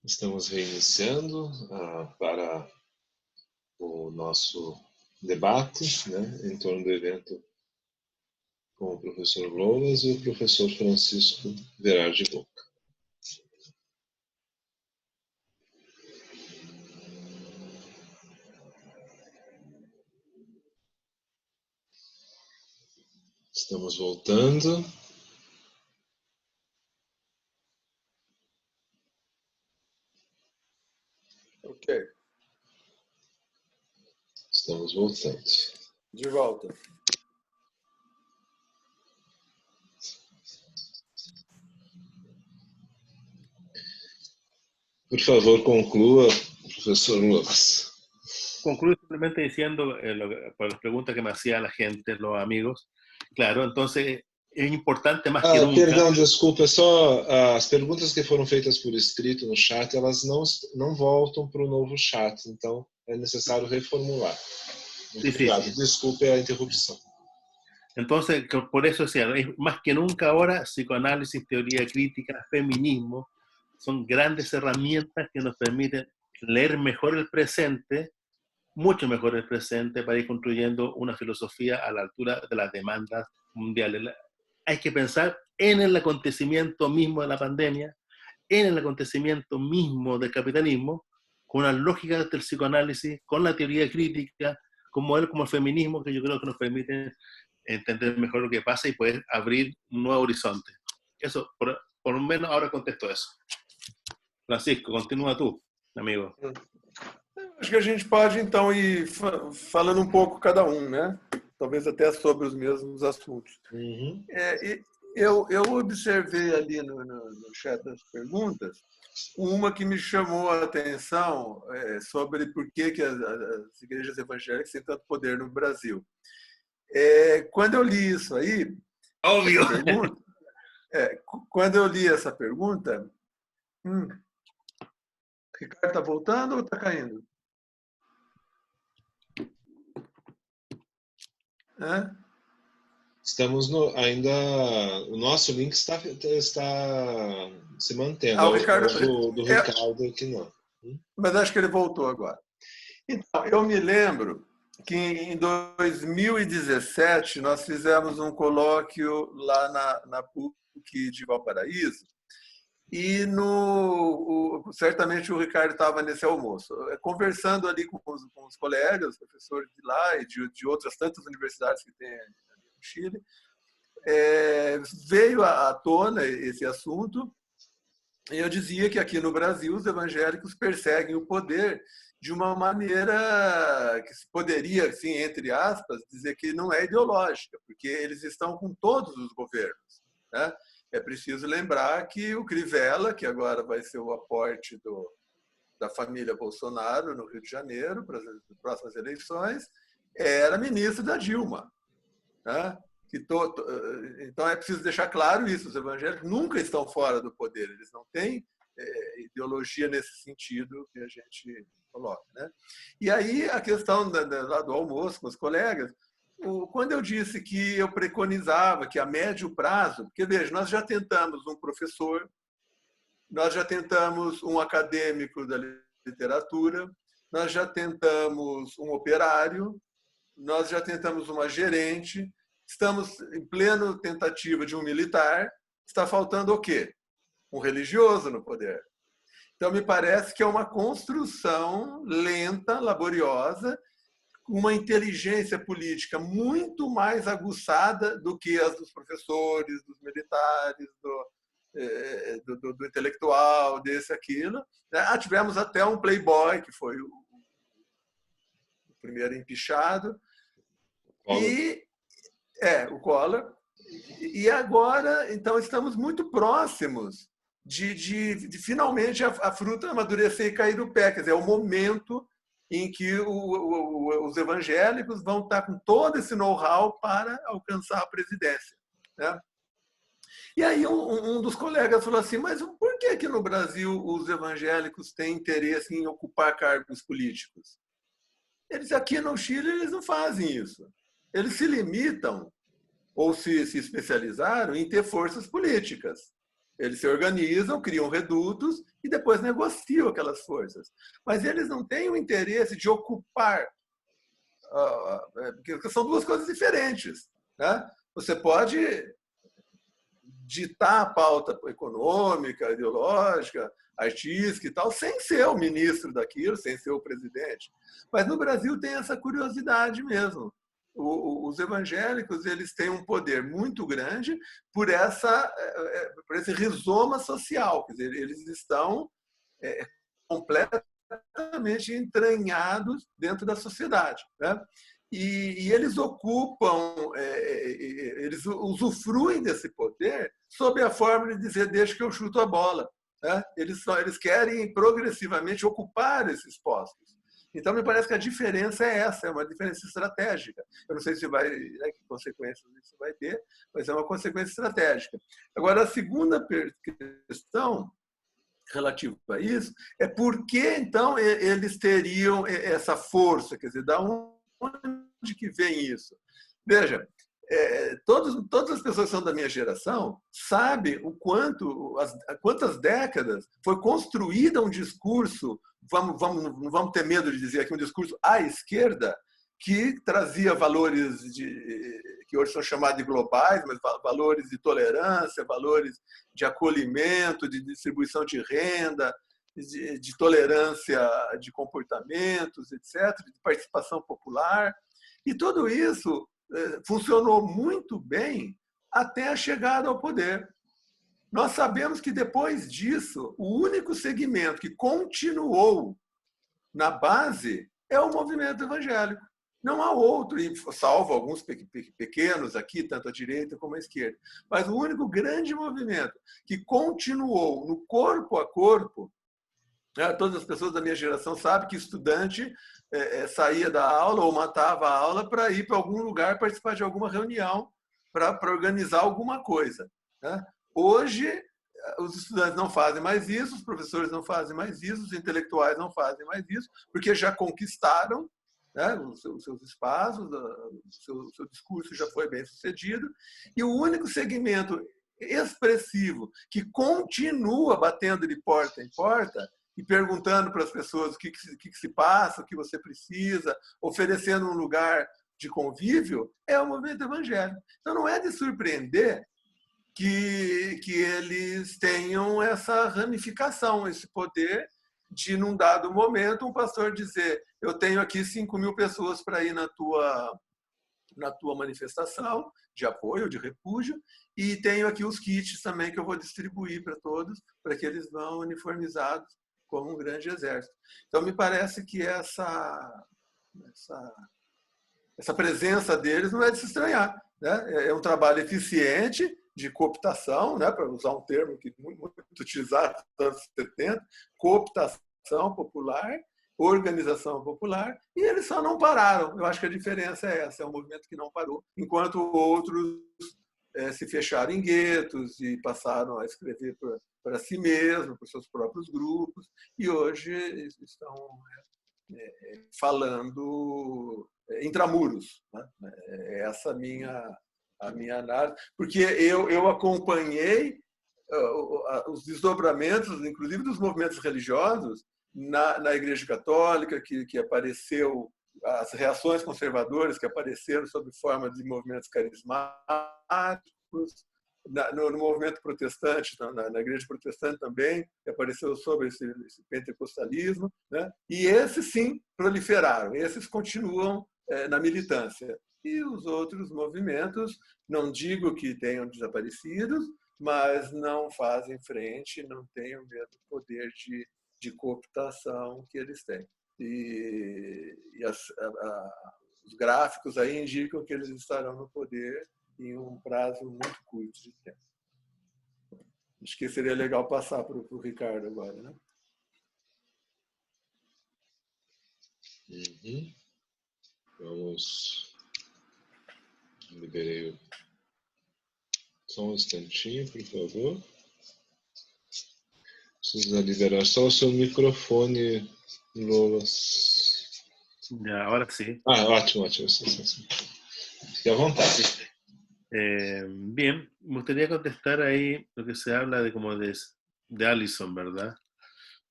Estamos reiniciando para o nosso debate, né, em torno do evento com o professor Lomas e o professor Francisco Verardi Boca. Estamos voltando. Ok. Estamos voltando. De volta. Por favor, conclua, profesor Lomas. Concluyo simplemente diciendo, por las preguntas que me hacía la gente, los amigos, claro, entonces es importante más que nunca... Perdão, desculpa, é só as perguntas que foram feitas por escrito no chat, elas não voltam para o novo chat, então é necessário reformular. Obrigado, desculpe a interrupção. Entonces, por eso decía, más que nunca ahora, psicoanálisis, teoría crítica, feminismo, son grandes herramientas que nos permiten leer mejor el presente, mucho mejor el presente, para ir construyendo una filosofía a la altura de las demandas mundiales. Hay que pensar en el acontecimiento mismo de la pandemia, en el acontecimiento mismo del capitalismo, con una lógica del psicoanálisis, con la teoría crítica, con modelos como el feminismo, que yo creo que nos permiten entender mejor lo que pasa y poder abrir un nuevo horizonte. Eso, por lo menos ahora contesto eso. Francisco, continúa tú, amigo. Acho que a gente pode, então, ir falando um pouco cada um, né? Talvez até sobre os mesmos assuntos. Uhum. Eu observei ali no chat das perguntas uma que me chamou a atenção sobre por que as igrejas evangélicas têm tanto poder no Brasil. Quando eu li isso aí, óbvio, quando eu li essa pergunta, Ricardo está voltando ou está caindo? Estamos ainda. O nosso link está se mantendo. O Ricardo, do Ricardo aqui não. Mas acho que ele voltou agora. Então, eu me lembro que em 2017 nós fizemos um colóquio lá na PUC de Valparaíso e certamente o Ricardo estava nesse almoço, conversando ali com os colegas, professores de lá e de outras tantas universidades que tem no Chile. Veio à tona esse assunto e eu dizia que aqui no Brasil os evangélicos perseguem o poder de uma maneira que se poderia, assim, entre aspas, dizer que não é ideológica, porque eles estão com todos os governos, né? É preciso lembrar que o Crivella, que agora vai ser o aporte da família Bolsonaro no Rio de Janeiro para as próximas eleições, era ministro da Dilma, né? Então é preciso deixar claro isso, os evangélicos nunca estão fora do poder, eles não têm ideologia nesse sentido que a gente coloca, né? E aí a questão lá do almoço com os colegas, quando eu disse que eu preconizava que a médio prazo, porque veja, nós já tentamos um professor, nós já tentamos um acadêmico da literatura, nós já tentamos um operário, nós já tentamos uma gerente, estamos em plena tentativa de um militar, está faltando o quê? Um religioso no poder. Então, me parece que é uma construção lenta, laboriosa, uma inteligência política muito mais aguçada do que as dos professores, dos militares, do intelectual, desse, aquilo. Tivemos até um playboy, que foi o primeiro empichado. O Collor. E agora, então, estamos muito próximos de finalmente a fruta amadurecer e cair do pé. Quer dizer, é o momento em que os evangélicos vão estar com todo esse know-how para alcançar a presidência, né? E aí um dos colegas falou assim, mas por que no Brasil os evangélicos têm interesse em ocupar cargos políticos? Eles aqui no Chile eles não fazem isso. Eles se limitam ou se especializaram em ter forças políticas. Eles se organizam, criam redutos e depois negociam aquelas forças. Mas eles não têm o interesse de ocupar, porque são duas coisas diferentes, né? Você pode ditar a pauta econômica, ideológica, artística e tal, sem ser o ministro daquilo, sem ser o presidente. Mas no Brasil tem essa curiosidade mesmo. Os evangélicos, eles têm um poder muito grande por esse rizoma social. Quer dizer, eles estão completamente entranhados dentro da sociedade, né? E eles ocupam, eles usufruem desse poder sob a forma de dizer: deixa que eu chuto a bola, né? Eles querem progressivamente ocupar esses postos. Então, me parece que a diferença é essa, é uma diferença estratégica. Eu não sei se vai, né, que consequências isso vai ter, mas é uma consequência estratégica. Agora, a segunda questão relativa a isso é por que, então, eles teriam essa força, quer dizer, da onde que vem isso? Veja, todas as pessoas que são da minha geração sabem quantas décadas foi construído um discurso, não vamos ter medo de dizer aqui, um discurso à esquerda, que trazia valores que hoje são chamados de globais, mas valores de tolerância, valores de acolhimento, de distribuição de renda, de tolerância de comportamentos, etc., de participação popular. E tudo isso funcionou muito bem até a chegada ao poder. Nós sabemos que, depois disso, o único segmento que continuou na base é o movimento evangélico. Não há outro, salvo alguns pequenos aqui, tanto à direita como à esquerda. Mas o único grande movimento que continuou no corpo a corpo, né? Todas as pessoas da minha geração sabem que estudante saía da aula ou matava a aula para ir para algum lugar participar de alguma reunião, para organizar alguma coisa, né? Hoje, os estudantes não fazem mais isso, os professores não fazem mais isso, os intelectuais não fazem mais isso, porque já conquistaram, né, os seus espaços, o seu discurso já foi bem sucedido, e o único segmento expressivo que continua batendo de porta em porta e perguntando para as pessoas o que se passa, o que você precisa, oferecendo um lugar de convívio, é o movimento evangélico. Então, não é de surpreender que eles tenham essa ramificação, esse poder de, num dado momento, um pastor dizer: eu tenho aqui 5.000 pessoas para ir na tua manifestação de apoio, de repúdio, e tenho aqui os kits também que eu vou distribuir para todos, para que eles vão uniformizados como um grande exército. Então, me parece que essa presença deles não é de se estranhar, né? É um trabalho eficiente de cooptação, né, para usar um termo que muito utilizado nos anos 70, cooptação popular, organização popular, e eles só não pararam. Eu acho que a diferença é essa, é um movimento que não parou, enquanto outros se fecharam em guetos e passaram a escrever para si mesmos, para seus próprios grupos, e hoje estão falando intramuros, né? Essa a minha análise, porque eu acompanhei os desdobramentos, inclusive dos movimentos religiosos, na Igreja Católica, que apareceu, as reações conservadoras que apareceram sob forma de movimentos carismáticos, no movimento protestante, na Igreja Protestante também, que apareceu sobre esse pentecostalismo, né? E esses, sim, proliferaram, esses continuam na militância. E os outros movimentos, não digo que tenham desaparecido, mas não fazem frente, não têm o mesmo poder de cooptação que eles têm. E os gráficos aí indicam que eles estarão no poder em um prazo muito curto de tempo. Acho que seria legal passar para o Ricardo agora, né? Uhum. Vamos... Liberei o... Só um instantinho, por favor. Precisa liberar só o seu microfone, Lolas. Ya, ahora sí. Ah, ótimo, ótimo. Sim. Fique à vontade. Bien, me gustaría contestar ahí lo que se habla de como de Allison, ¿verdad?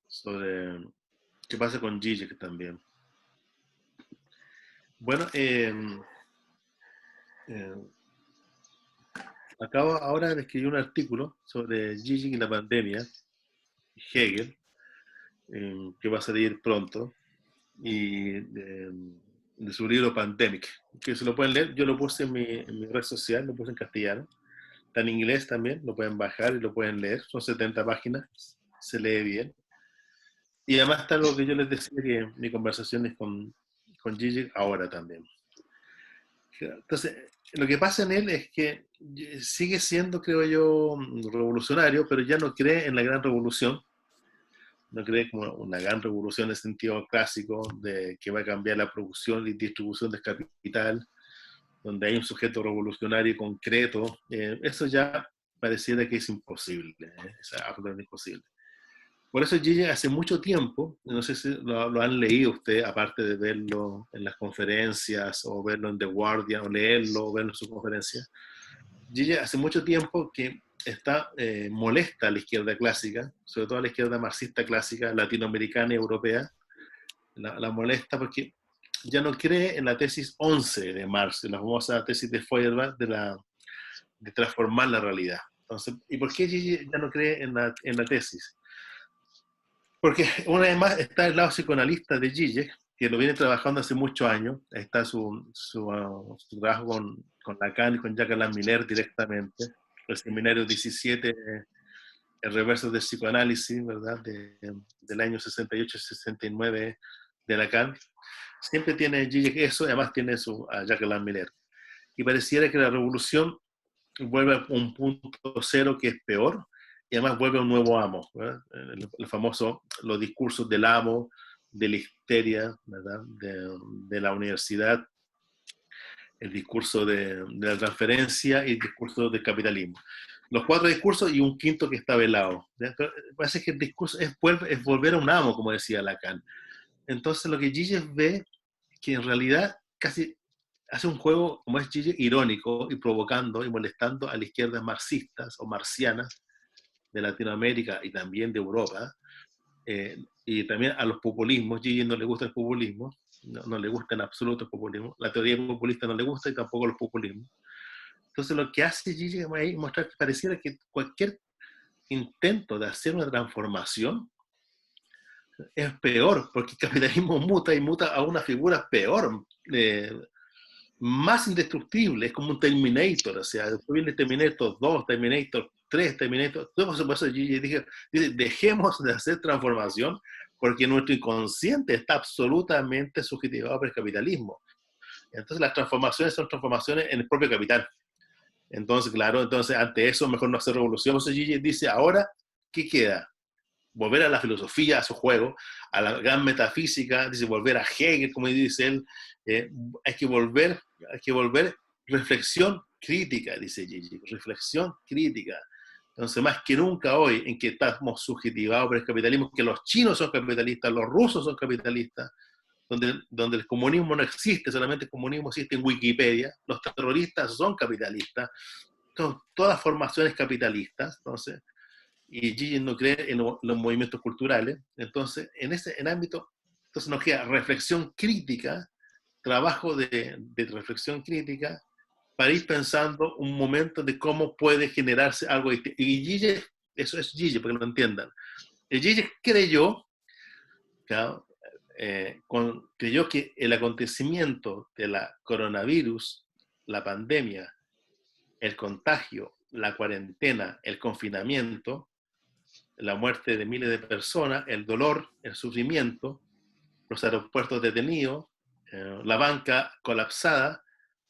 Sobre qué pasa con Zizek también. Bueno, eh, acabo ahora de escribir un artículo sobre Zizek y la pandemia, Hegel, que va a salir pronto, y de su libro Pandemic, que se lo pueden leer. Yo lo puse en mi red social, lo puse en castellano, está en inglés también, lo pueden bajar y lo pueden leer, son 70 páginas, se lee bien. Y además está lo que yo les decía, que mi conversación es con Gigi ahora también. Entonces, lo que pasa en él es que sigue siendo, creo yo, revolucionario, pero ya no cree en la gran revolución, no cree como una gran revolución en el sentido clásico de que va a cambiar la producción y distribución del capital, donde hay un sujeto revolucionario concreto. Eso ya pareciera que es imposible, es absolutamente imposible. Por eso Gigi hace mucho tiempo, no sé si lo han leído usted, aparte de verlo en las conferencias o verlo en The Guardian o leerlo o verlo en su conferencia, Gigi hace mucho tiempo que está molesta a la izquierda clásica, sobre todo a la izquierda marxista clásica latinoamericana y europea, la molesta porque ya no cree en la tesis 11 de Marx, en la famosa tesis de Feuerbach de transformar la realidad. Entonces, ¿y por qué Gigi ya no cree en la tesis? Porque una vez más está el lado psicoanalista de Zizek, que lo viene trabajando hace muchos años. Ahí está su trabajo con Lacan y con Jacques Alain Miller directamente. El seminario 17, el reverso del psicoanálisis, ¿verdad? Del año 68-69 de Lacan. Siempre tiene Zizek eso, y además tiene a Jacques Alain Miller. Y pareciera que la revolución vuelve a un punto cero que es peor, y además vuelve a un nuevo amo, el famoso, los discursos del amo, de la histeria, ¿verdad? De la universidad, el discurso de la transferencia y el discurso del capitalismo. Los 4 discursos y un quinto que está velado. Parece que el discurso es volver a un amo, como decía Lacan. Entonces lo que Gigi ve, que en realidad casi hace un juego, como es Gigi, irónico y provocando y molestando a las izquierdas marxistas o marxianas de Latinoamérica y también de Europa, y también a los populismos. Gigi no le gusta el populismo, no le gusta en absoluto el populismo, la teoría populista no le gusta y tampoco los populismos. Entonces lo que hace Gigi es mostrar que pareciera que cualquier intento de hacer una transformación es peor, porque el capitalismo muta y muta a una figura peor, más indestructible, es como un Terminator, o sea, después viene Terminator 2, Terminator 3, Terminator, todo eso dice, dejemos de hacer transformación porque nuestro inconsciente está absolutamente sujetivado por el capitalismo. Entonces las transformaciones son transformaciones en el propio capital. Entonces, claro, entonces ante eso mejor no hacer revolución. Entonces Gigi dice, ahora, ¿qué queda? Volver a la filosofía, a su juego, a la gran metafísica, dice, volver a Hegel, como dice él, hay que volver, reflexión crítica, dice Gigi, reflexión crítica. Entonces, más que nunca hoy, en que estamos subjetivados por el capitalismo, que los chinos son capitalistas, los rusos son capitalistas, donde el comunismo no existe, solamente el comunismo existe en Wikipedia, los terroristas son capitalistas, son todas formaciones capitalistas, entonces, y Gigi no cree en los movimientos culturales. Entonces, en ese ámbito, entonces nos queda reflexión crítica, trabajo de reflexión crítica, para ir pensando un momento de cómo puede generarse algo distinto. Y Gigi, eso es Gigi, para que lo entiendan. Y Gigi creyó, ¿claro? Creyó que el acontecimiento de la coronavirus, la pandemia, el contagio, la cuarentena, el confinamiento, la muerte de miles de personas, el dolor, el sufrimiento, los aeropuertos detenidos, la banca colapsada,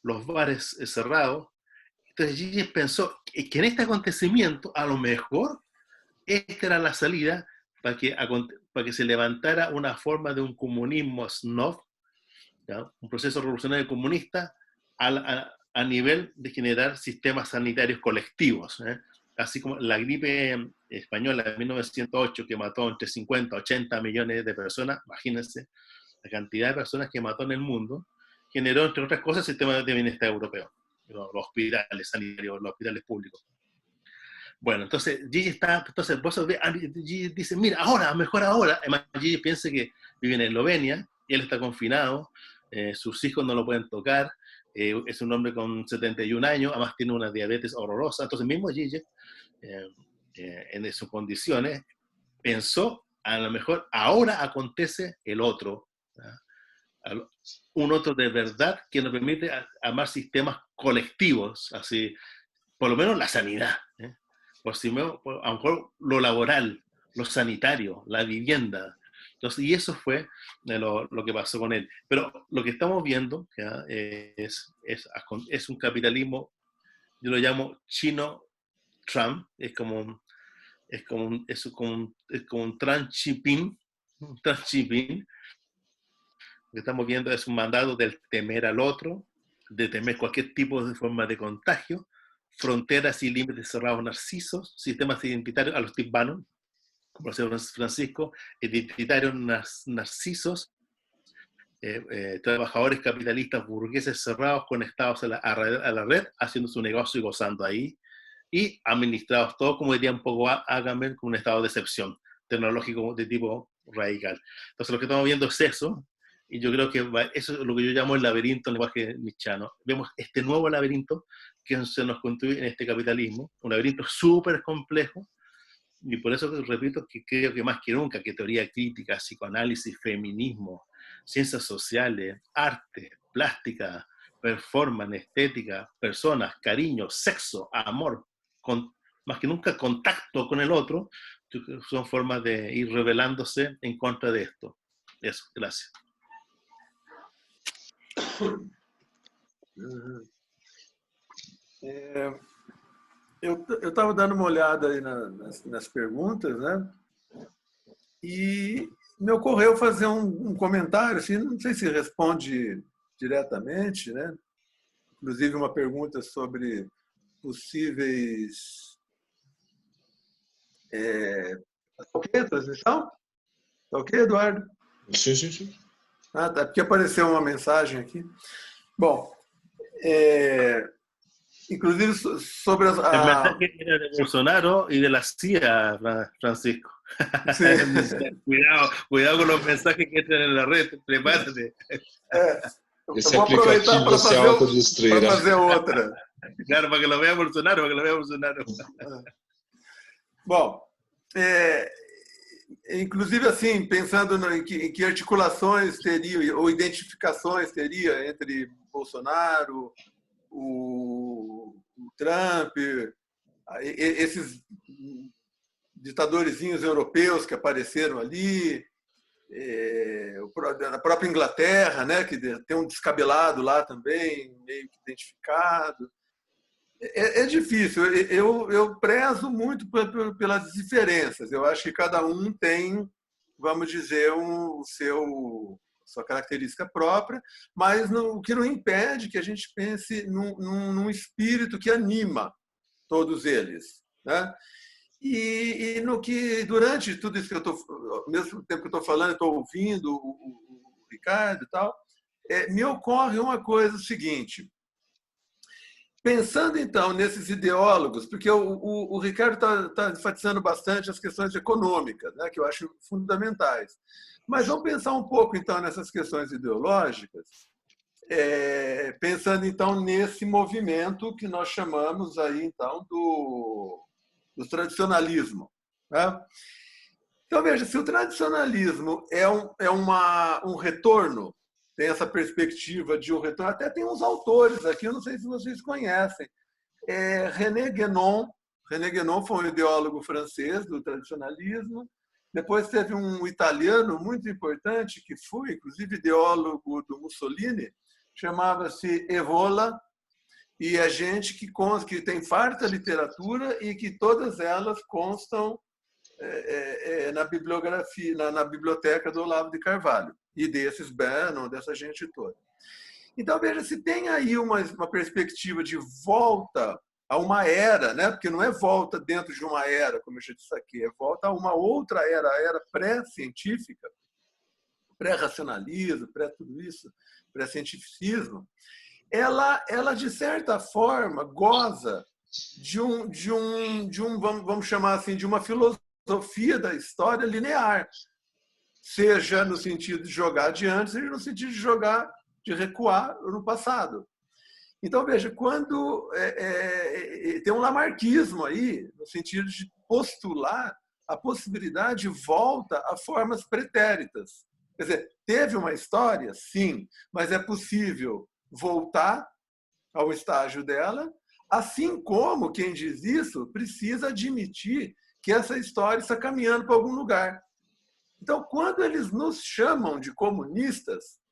los bares cerrados. Entonces Gigi pensó que en este acontecimiento a lo mejor esta era la salida para que se levantara una forma de un comunismo snob, ¿ya? Un proceso revolucionario comunista a nivel de generar sistemas sanitarios colectivos, ¿eh? Así como la gripe española de 1908, que mató entre 50 y 80 millones de personas, imagínense la cantidad de personas que mató en el mundo, generó, entre otras cosas, el sistema de bienestar europeo. los hospitales sanitarios, los hospitales públicos. Bueno, entonces Gigi está, entonces vos Gigi dice, mira, ahora, mejor ahora. Además, Gigi piensa que vive en Eslovenia, y él está confinado, sus hijos no lo pueden tocar, es un hombre con 71 años, además tiene una diabetes horrorosa, entonces mismo Gigi, en sus condiciones, pensó, a lo mejor ahora acontece el otro, ¿no? Un otro de verdad que nos permite armar sistemas colectivos, así, por lo menos la sanidad, ¿eh? Por si a lo mejor lo laboral, lo sanitario, la vivienda. Entonces, y eso fue lo que pasó con él. Pero lo que estamos viendo, ¿ya? Es un capitalismo, yo lo llamo chino-Trump, es como un Trump-Xi-Jinping, lo que estamos viendo es un mandato del temer al otro, de temer cualquier tipo de forma de contagio, fronteras y límites cerrados narcisos, sistemas identitarios a los Steve Bannon, como lo decía Francisco, identitarios narcisos, trabajadores capitalistas burgueses cerrados conectados a la red, haciendo su negocio y gozando ahí, y administrados todos, como diría un poco Agamben, con un estado de excepción tecnológico de tipo radical. Entonces lo que estamos viendo es eso, y yo creo que eso es lo que yo llamo el laberinto en lenguaje nietzscheano. Vemos este nuevo laberinto que se nos construye en este capitalismo, un laberinto súper complejo, y por eso repito que creo que más que nunca que teoría crítica, psicoanálisis, feminismo, ciencias sociales, arte, plástica, performance, estética, personas, cariño, sexo, amor, más que nunca contacto con el otro, son formas de ir rebelándose en contra de esto. Eso, gracias. Eu estava dando uma olhada aí nas perguntas, né? E me ocorreu fazer um comentário, assim, não sei se responde diretamente, né? Inclusive uma pergunta sobre possíveis... Tá ok a transmissão? Tá ok, Eduardo? Sim, sim, sim. Ah, tá, porque apareceu uma mensagem aqui. Bom, inclusive sobre El mensaje era de Bolsonaro y de la CIA, Francisco. Cuidado con los mensajes que entran en la red, prepárate. Esse aplicativo se autodestruirá. Para fazer outra. Claro, para que lo vea Bolsonaro, Bom, inclusive assim, pensando em que articulações teria, ou identificações teria entre Bolsonaro, o Trump, esses ditadorzinhos europeus que apareceram ali, a própria Inglaterra, né, que tem um descabelado lá também, meio que identificado. É difícil. Eu prezo muito pelas diferenças. Eu acho que cada um tem, vamos dizer, sua característica própria, mas o que não impede que a gente pense num espírito que anima todos eles, né? E no que, durante tudo isso que eu estou, ao mesmo tempo que eu estou falando, eu estou ouvindo o Ricardo e tal, me ocorre uma coisa, o seguinte, pensando então nesses ideólogos, porque o Ricardo está enfatizando bastante as questões econômicas, né, que eu acho fundamentais, mas vamos pensar um pouco então nessas questões ideológicas, pensando então nesse movimento que nós chamamos aí então do tradicionalismo, né? Então veja, se o tradicionalismo é um retorno, tem essa perspectiva de um retorno, até tem uns autores aqui, eu não sei se vocês conhecem, René Guénon. René Guénon foi um ideólogo francês do tradicionalismo. Depois teve um italiano muito importante, que foi, inclusive, ideólogo do Mussolini, chamava-se Evola, e é gente que tem farta literatura e que todas elas constam na bibliografia, na biblioteca do Olavo de Carvalho, e desses Bannon, dessa gente toda. Então, veja, se tem aí uma perspectiva de volta a uma era, né? Porque não é volta dentro de uma era, como eu já disse aqui, é volta a uma outra era, a era pré-científica, pré-racionalismo, pré-tudo isso, pré-cientificismo. ela de certa forma goza vamos chamar assim, de uma filosofia da história linear, seja no sentido de jogar adiante, seja no sentido de recuar no passado. Então, veja, quando tem um lamarckismo aí, no sentido de postular a possibilidade de volta a formas pretéritas. Quer dizer, teve uma história, sim, mas é possível voltar ao estágio dela, assim como quem diz isso precisa admitir que essa história está caminhando para algum lugar. Então, quando eles nos chamam de comunistas,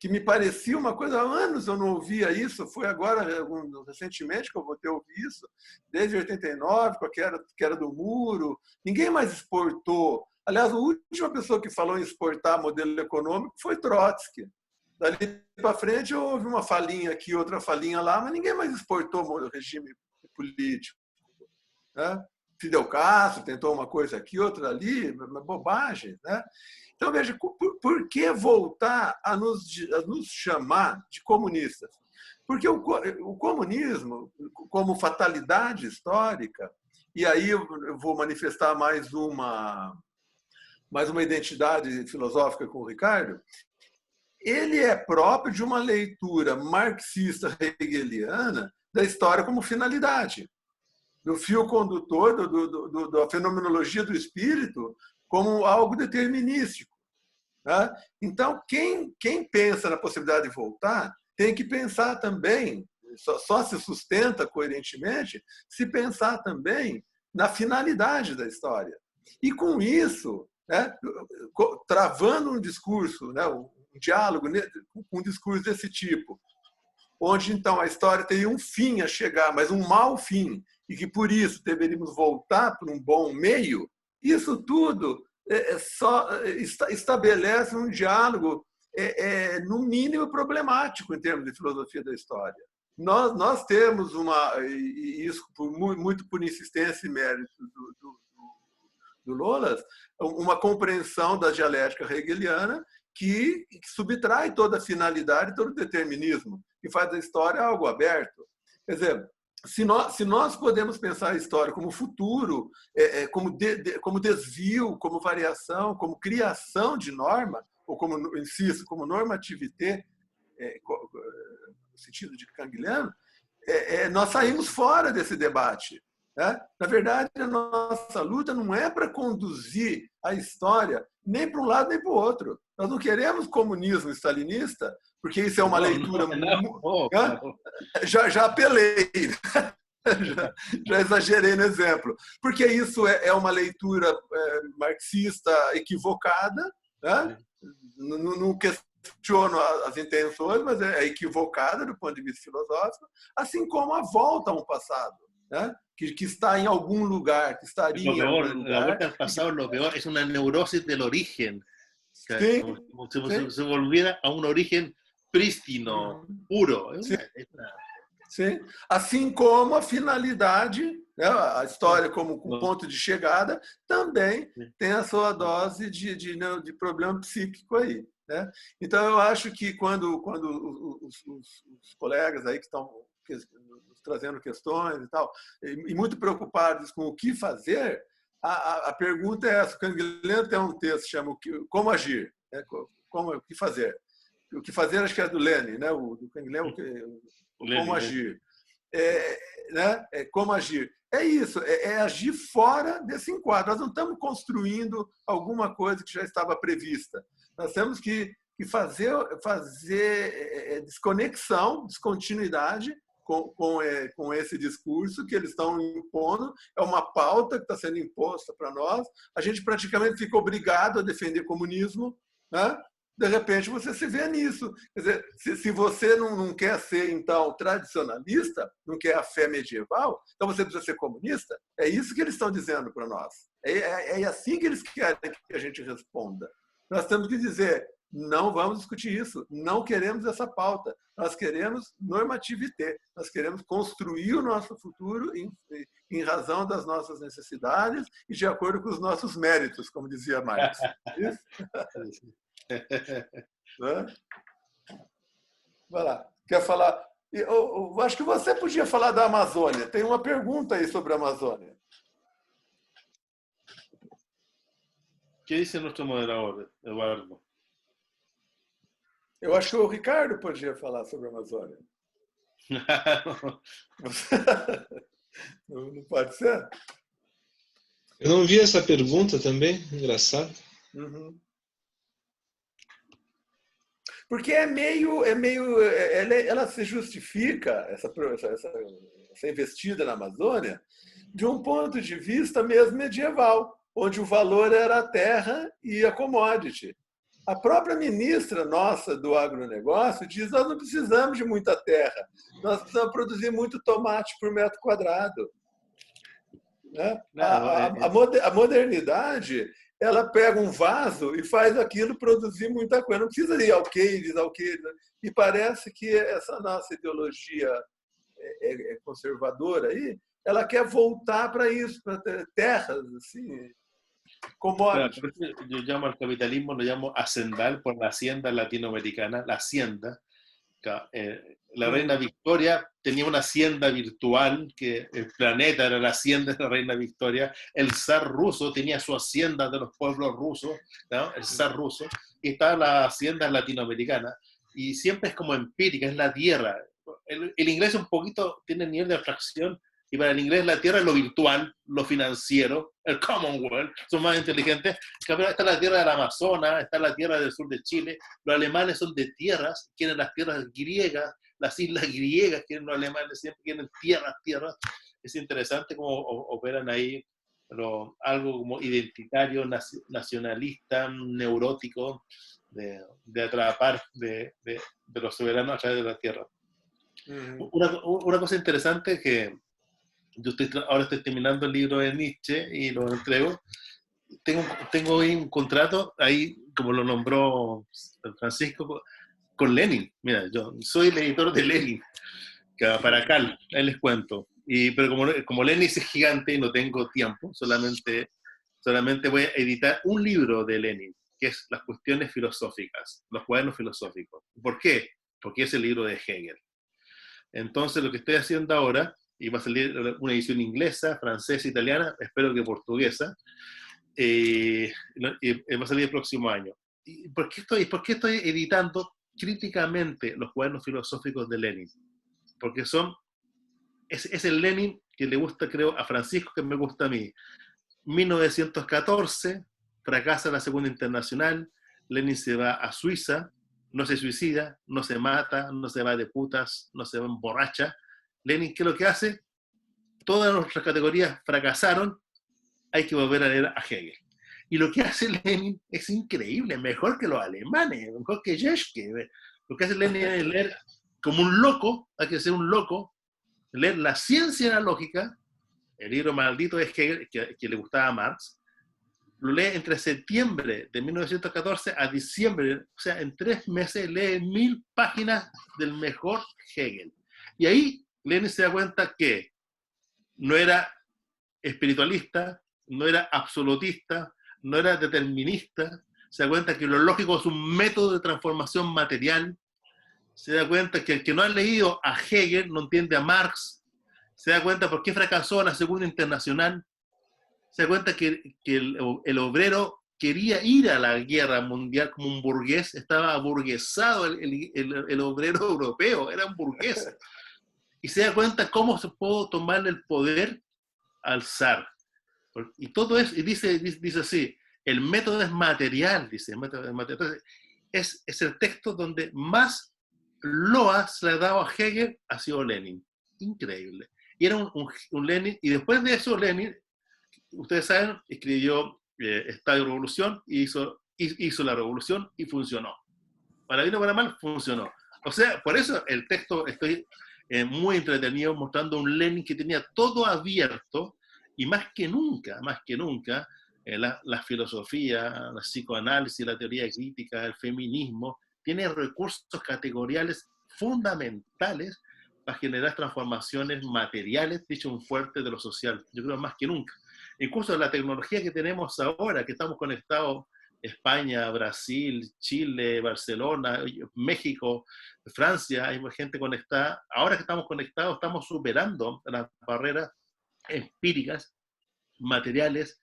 que me parecia uma coisa, há anos eu não ouvia isso, foi agora, recentemente, que eu voltei a ouvir isso, desde 89, com a queda do muro, ninguém mais exportou. Aliás, a última pessoa que falou em exportar modelo econômico foi Trotsky. Dali para frente, houve uma falinha aqui, outra falinha lá, mas ninguém mais exportou o regime político. Né? Fidel Castro tentou uma coisa aqui, outra ali, uma bobagem. Né? Então, veja, por que voltar a nos chamar de comunistas? Porque o comunismo, como fatalidade histórica, e aí eu vou manifestar mais uma identidade filosófica com o Ricardo, ele é próprio de uma leitura marxista-hegeliana da história como finalidade, do fio condutor, da fenomenologia do espírito como algo determinístico. Né? Então, quem pensa na possibilidade de voltar tem que pensar também, só se sustenta coerentemente, se pensar também na finalidade da história. E com isso, né, travando um discurso, né, um diálogo, um discurso desse tipo, onde então a história teria um fim a chegar, mas um mau fim, e que por isso deveríamos voltar para um bom meio, isso tudo só estabelece um diálogo, no mínimo, problemático em termos de filosofia da história. Nós temos e isso muito por insistência e mérito do Lolas, uma compreensão da dialética hegeliana que subtrai toda a finalidade, todo o determinismo, que faz da história algo aberto. Quer dizer, se nós podemos pensar a história como futuro, como desvio, como variação, como criação de norma, ou como, insisto, como normativité, no sentido de Canguilhem, nós saímos fora desse debate. Né? Na verdade, a nossa luta não é para conduzir a história nem para um lado nem para o outro. Nós não queremos comunismo stalinista, porque isso é uma leitura... Já apelei, já exagerei no exemplo. Porque isso é uma leitura marxista equivocada, né? Não questiono as intenções, mas é equivocada do ponto de vista filosófico, assim como a volta a um passado, né? Que está em algum lugar, que estaria em algum lugar. La vuelta al pasado, lo peor, es una neurosis del origen. Sí, como si se volviera a un origen prístino, puro. Sim. Assim como a finalidade, né, a história como ponto de chegada, também tem a sua dose de problema psíquico aí. Né? Então, eu acho que quando os colegas aí que estão trazendo questões e tal, e muito preocupados com o que fazer, a pergunta é essa. O Canguilhem tem um texto que chama Como Agir, né? O que fazer. O que fazer, acho que é do Lenin, né? O do Canguilhem, Como Agir. Né? Como agir. É isso, é agir fora desse enquadro. Nós não estamos construindo alguma coisa que já estava prevista. Nós temos que fazer desconexão, descontinuidade com esse discurso que eles estão impondo. É uma pauta que está sendo imposta para nós. A gente praticamente fica obrigado a defender comunismo, né? De repente você se vê nisso. Quer dizer, se você não quer ser, então, tradicionalista, não quer a fé medieval, então você precisa ser comunista? É isso que eles estão dizendo para nós. É assim que eles querem que a gente responda. Nós temos que dizer, não vamos discutir isso, não queremos essa pauta, nós queremos normativité, nós queremos construir o nosso futuro em razão das nossas necessidades e de acordo com os nossos méritos, como dizia Marx. Isso? Vai lá. Quer falar? Eu acho que você podia falar da Amazônia. Tem uma pergunta aí sobre a Amazônia. ¿Qué dice nuestro moderador, Eduardo? Eu acho que o Ricardo podia falar sobre a Amazônia. Não pode ser? Eu não vi essa pergunta também, engraçado. Uhum. Porque ela se justifica, essa investida na Amazônia, de um ponto de vista mesmo medieval, onde o valor era a terra e a commodity. A própria ministra nossa do agronegócio diz: nós não precisamos de muita terra, nós precisamos produzir muito tomate por metro quadrado. Né? A modernidade, ela pega um vaso e faz aquilo produzir muita coisa. Não precisa de alqueires. E parece que essa nossa ideologia conservadora aí, ela quer voltar para isso, para terras, assim, commodities. Claro, yo llamo al capitalismo, lo llamo hacendal por la hacienda latinoamericana, la hacienda. La reina Victoria tenía una hacienda virtual, que el planeta era la hacienda de la reina Victoria. El zar ruso tenía su hacienda de los pueblos rusos, ¿no? El zar ruso, y está la hacienda latinoamericana. Y siempre es como empírica, es la tierra. El inglés un poquito tiene nivel de abstracción, y para el inglés la tierra es lo virtual, lo financiero, el Commonwealth, son más inteligentes. Está la tierra del Amazonas, está la tierra del sur de Chile. Los alemanes son de tierras, quieren las tierras griegas, las islas griegas, quieren los alemanes, siempre quieren tierras. Es interesante cómo operan ahí algo como identitario, nacionalista, neurótico, de atrapar de los soberanos a través de la tierra. Una cosa interesante que yo ahora estoy terminando el libro de Nietzsche y lo entrego. Tengo hoy un contrato, ahí como lo nombró Francisco, con Lenin. Mira, yo soy el editor de Lenin, para Cal, ahí les cuento. Pero como Lenin es gigante y no tengo tiempo, solamente voy a editar un libro de Lenin, que es Las cuestiones filosóficas, los cuadernos filosóficos. ¿Por qué? Porque es el libro de Hegel. Entonces lo que estoy haciendo ahora, y va a salir una edición inglesa, francesa, italiana, espero que portuguesa, y va a salir el próximo año. ¿Y por qué estoy editando críticamente los cuadernos filosóficos de Lenin? Porque es el Lenin que le gusta, creo, a Francisco, que me gusta a mí. 1914, fracasa la Segunda Internacional, Lenin se va a Suiza, no se suicida, no se mata, no se va de putas, no se emborracha. Lenin, ¿qué es lo que hace? Todas nuestras categorías fracasaron, hay que volver a leer a Hegel. Y lo que hace Lenin es increíble, mejor que los alemanes, mejor que Jeschke. Lo que hace Lenin es leer como un loco, hay que ser un loco, leer La ciencia de la lógica, el libro maldito de Hegel, que le gustaba a Marx. Lo lee entre septiembre de 1914 a diciembre, o sea, en 3 meses lee 1000 páginas del mejor Hegel. Y ahí Lenin se da cuenta que no era espiritualista, no era absolutista, no era determinista, se da cuenta que lo lógico es un método de transformación material, se da cuenta que el que no ha leído a Hegel no entiende a Marx, se da cuenta por qué fracasó la Segunda Internacional, se da cuenta que el obrero quería ir a la guerra mundial como un burgués, estaba aburguesado el obrero europeo, era un burgués. Y se da cuenta cómo se puede tomarle el poder al zar. Y todo eso, y dice así, el método es material, dice, el método es material. Entonces, es el texto donde más loas se le ha dado a Hegel, ha sido Lenin. Increíble. Y era un Lenin, y después de eso Lenin, ustedes saben, escribió Estado y Revolución, y hizo la revolución y funcionó. Para bien o para mal, funcionó. O sea, por eso el texto estoy muy entretenido, mostrando un Lenin que tenía todo abierto, y más que nunca, la filosofía, la psicoanálisis, la teoría crítica, el feminismo, tiene recursos categoriales fundamentales para generar transformaciones materiales, dicho un fuerte de lo social. Yo creo más que nunca. Incluso la tecnología que tenemos ahora, que estamos conectados España, Brasil, Chile, Barcelona, México, Francia, hay gente conectada. Ahora que estamos conectados, estamos superando las barreras empíricas, materiales,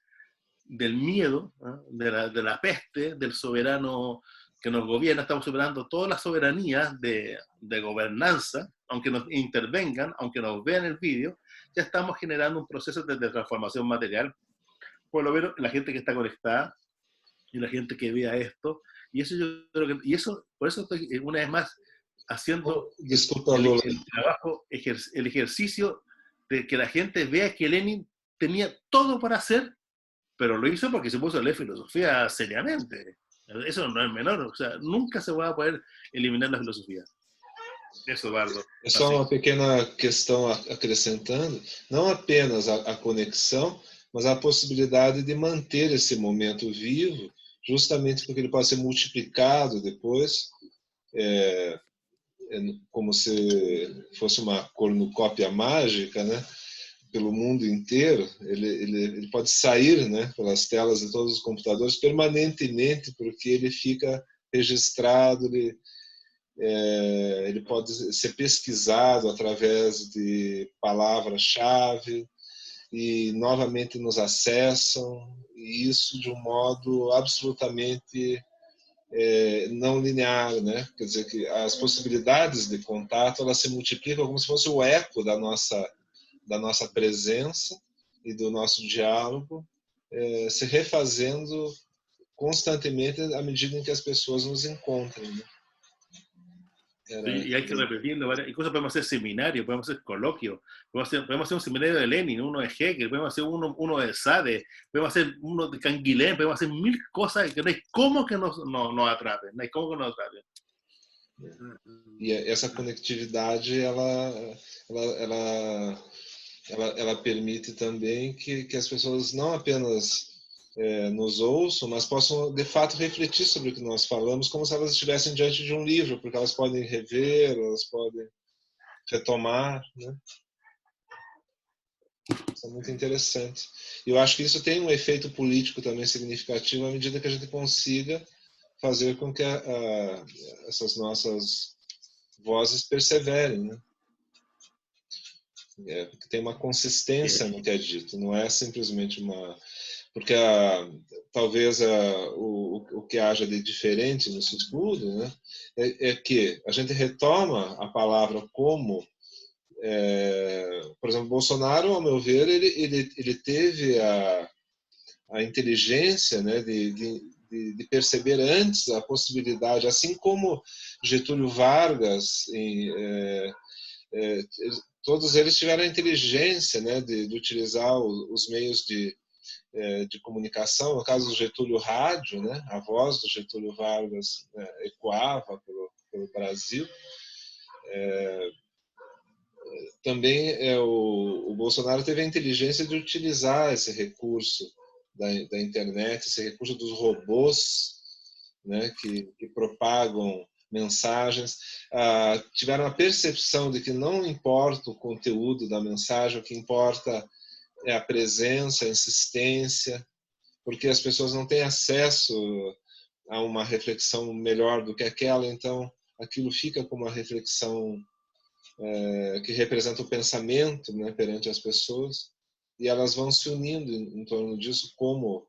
del miedo, ¿no? de la peste, del soberano que nos gobierna. Estamos superando todas las soberanías de gobernanza, aunque nos intervengan, aunque nos vean el vídeo, ya estamos generando un proceso de transformación material, por lo menos la gente que está conectada y la gente que vea esto, y eso yo creo que, y eso, por eso estoy una vez más haciendo Desculpa, Lola. el trabajo, el ejercicio de que la gente vea que Lenin tenía todo para hacer, pero lo hizo porque se puso a leer filosofía seriamente. Eso no es menor, o sea, nunca se va a poder eliminar la filosofia. Isso, Eduardo. É só uma pequena questão acrescentando, não apenas a conexão, mas a possibilidade de manter esse momento vivo, justamente porque ele pode ser multiplicado depois, como se fosse uma cornucópia mágica, né? Pelo mundo inteiro. Ele pode sair, né, pelas telas de todos os computadores permanentemente, porque ele fica registrado, ele pode ser pesquisado através de palavras-chave e novamente nos acessam, e isso de um modo absolutamente não linear, né? Quer dizer que as possibilidades de contato, elas se multiplicam como se fosse o eco da nossa presença e do nosso diálogo, se refazendo constantemente à medida em que as pessoas nos encontram, né? Y hay que repetirlo, incluso podemos hacer seminarios, podemos hacer coloquios, podemos hacer un seminario de Lenin, uno de Hegel, podemos hacer uno de Sade, podemos hacer uno de Canguilhem, podemos hacer mil cosas que no hay cómo que nos atrapen, no hay cómo que nos atrapen. E essa conectividade, ela permite também que as pessoas não apenas nos ouçam, mas possam de fato refletir sobre o que nós falamos, como se elas estivessem diante de um livro, porque elas podem rever, elas podem retomar, né? Isso é muito interessante. E eu acho que isso tem um efeito político também significativo à medida que a gente consiga fazer com que essas nossas vozes perseverem, né? Porque tem uma consistência no que é dito, não é simplesmente uma... Porque talvez o que haja de diferente nisso tudo, né, é que a gente retoma a palavra como... por exemplo, Bolsonaro, ao meu ver, ele teve a inteligência, né, de perceber antes a possibilidade, assim como Getúlio Vargas, todos eles tiveram a inteligência, né, de utilizar os meios de comunicação. No caso do Getúlio, rádio, né, a voz do Getúlio Vargas ecoava pelo Brasil. Também o Bolsonaro teve a inteligência de utilizar esse recurso da internet, esse recurso dos robôs, né, que propagam mensagens, tiveram a percepção de que não importa o conteúdo da mensagem, o que importa é a presença, a insistência, porque as pessoas não têm acesso a uma reflexão melhor do que aquela, então aquilo fica como uma reflexão que representa o pensamento, né, perante as pessoas, e elas vão se unindo em torno disso, como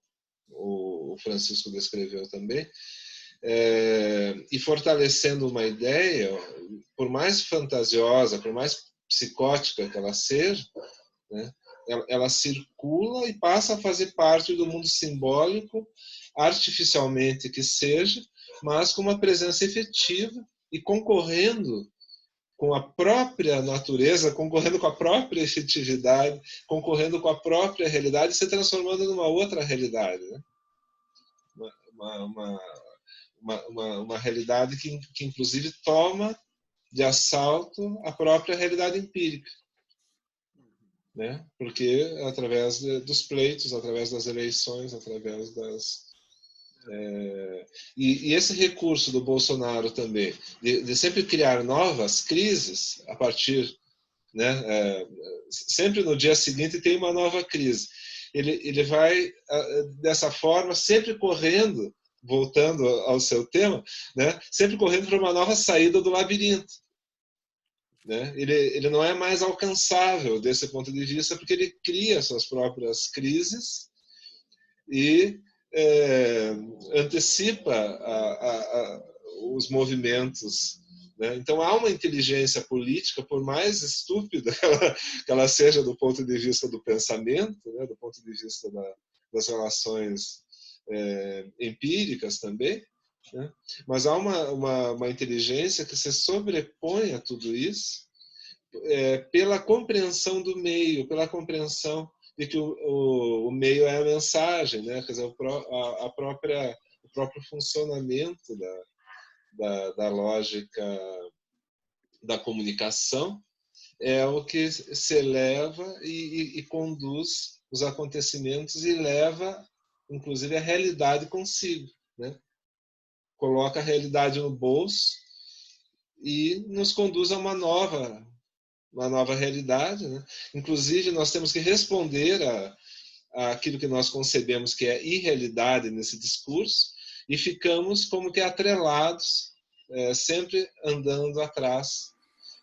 o Francisco descreveu também, e fortalecendo uma ideia, por mais fantasiosa, por mais psicótica que ela seja, né, ela circula e passa a fazer parte do mundo simbólico, artificialmente que seja, mas com uma presença efetiva e concorrendo com a própria natureza, concorrendo com a própria efetividade, concorrendo com a própria realidade, se transformando numa outra realidade, né? Uma realidade que inclusive toma de assalto a própria realidade empírica, né? Porque através dos pleitos, através das eleições, através das... E esse recurso do Bolsonaro também, de sempre criar novas crises a partir, né, sempre no dia seguinte tem uma nova crise. Ele vai, dessa forma, sempre correndo voltando ao seu tema, né, sempre correndo para uma nova saída do labirinto. Né? Ele não é mais alcançável desse ponto de vista, porque ele cria suas próprias crises e antecipa os movimentos. Né? Então, há uma inteligência política, por mais estúpida que ela seja do ponto de vista do pensamento, né? Do ponto de vista das relações empíricas também, né? Mas há uma inteligência que se sobrepõe a tudo isso pela compreensão do meio, pela compreensão de que o meio é a mensagem, né? Quer dizer, o próprio funcionamento da lógica da comunicação é o que se eleva e conduz os acontecimentos e leva, inclusive, a realidade consigo, né? Coloca a realidade no bolso e nos conduz a uma nova realidade, né? Inclusive, nós temos que responder àquilo que nós concebemos que é irrealidade nesse discurso e ficamos como que atrelados, sempre andando atrás.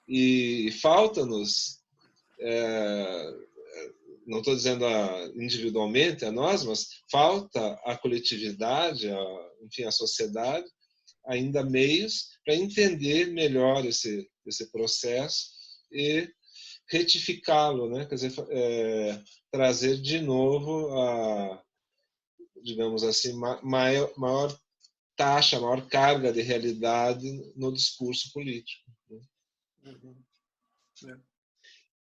E falta-nos, não estou dizendo individualmente a nós, mas falta à coletividade, enfim, à sociedade, ainda meios para entender melhor esse processo e retificá-lo, né? Quer dizer, trazer de novo digamos assim, maior taxa, maior carga de realidade no discurso político. Uhum.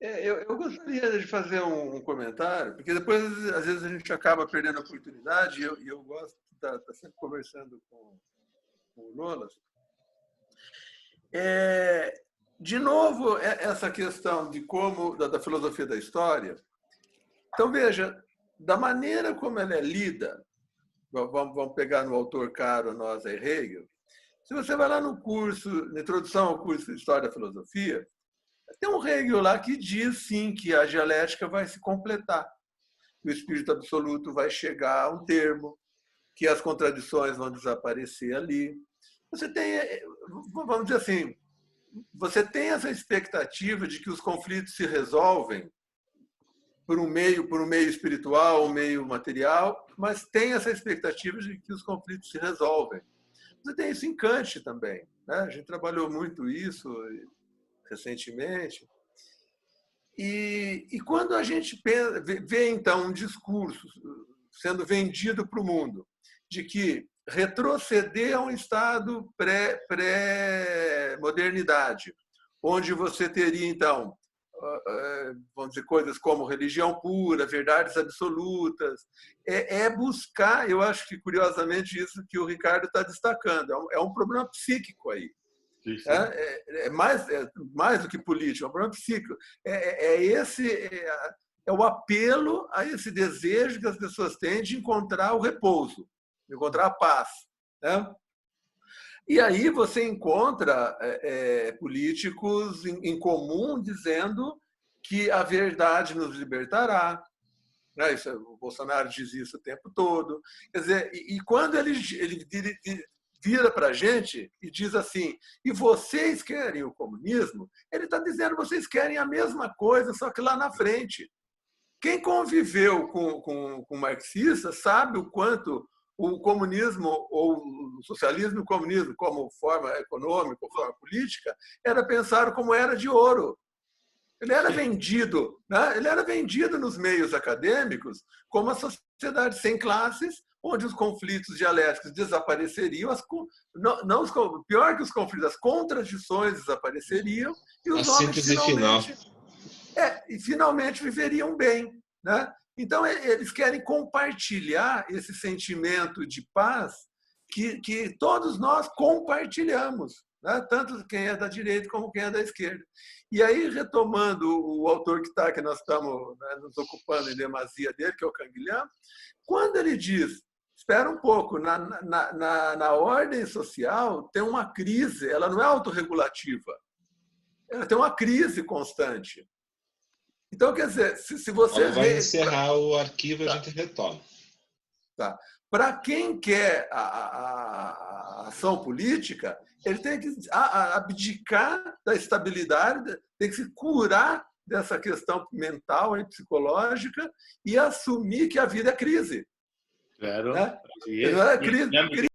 Eu gostaria de fazer um comentário, porque depois, às vezes, a gente acaba perdendo a oportunidade, e eu gosto de estar sempre conversando com o Lolas. De novo, essa questão de da filosofia da história. Então, veja, da maneira como ela é lida, vamos pegar no autor caro a nós, Hegel. Se você vai lá no curso, na introdução ao curso de História da Filosofia, tem um Hegel lá que diz, sim, que a dialética vai se completar, que o espírito absoluto vai chegar a um termo, que as contradições vão desaparecer ali. Você tem, vamos dizer assim, você tem essa expectativa de que os conflitos se resolvem por um meio espiritual, um meio material, mas tem essa expectativa de que os conflitos se resolvem. Você tem isso em Kant também, né? A gente trabalhou muito isso recentemente. E quando a gente vê, então, um discurso sendo vendido para o mundo de que retroceder a um estado pré-modernidade, onde você teria, então, vamos dizer, coisas como religião pura, verdades absolutas, buscar, eu acho que, curiosamente, isso que o Ricardo está destacando, é um problema psíquico aí. Sim. É mais do que político, é um problema psíquico. É o apelo a esse desejo que as pessoas têm de encontrar o repouso, de encontrar a paz. Né? E aí você encontra políticos em comum dizendo que a verdade nos libertará. Né? O Bolsonaro diz isso o tempo todo. Quer dizer, e quando ele vira para a gente e diz assim, e vocês querem o comunismo? Ele está dizendo, vocês querem a mesma coisa, só que lá na frente. Quem conviveu com marxistas sabe o quanto o comunismo, ou o socialismo e o comunismo, como forma econômica, ou forma política, era pensado como era de ouro. Ele era vendido, né? Ele era vendido nos meios acadêmicos como a sociedade sem classes, onde os conflitos dialéticos desapareceriam, pior que os conflitos, as contradições desapareceriam, e os homens finalmente viveriam bem. Né? Então, eles querem compartilhar esse sentimento de paz que todos nós compartilhamos, né? Tanto quem é da direita como quem é da esquerda. E aí, retomando o autor que nós estamos, né, nos ocupando em demasia dele, que é o Canguilhem, quando ele diz, espera um pouco, na ordem social tem uma crise, ela não é autorregulativa, ela tem uma crise constante. Então, quer dizer, se você vai encerrar o arquivo e a gente retoma. Tá. para quem quer a ação política, ele tem que abdicar da estabilidade, tem que se curar dessa questão mental e psicológica e assumir que a vida é crise. Claro, Né? así es. Crise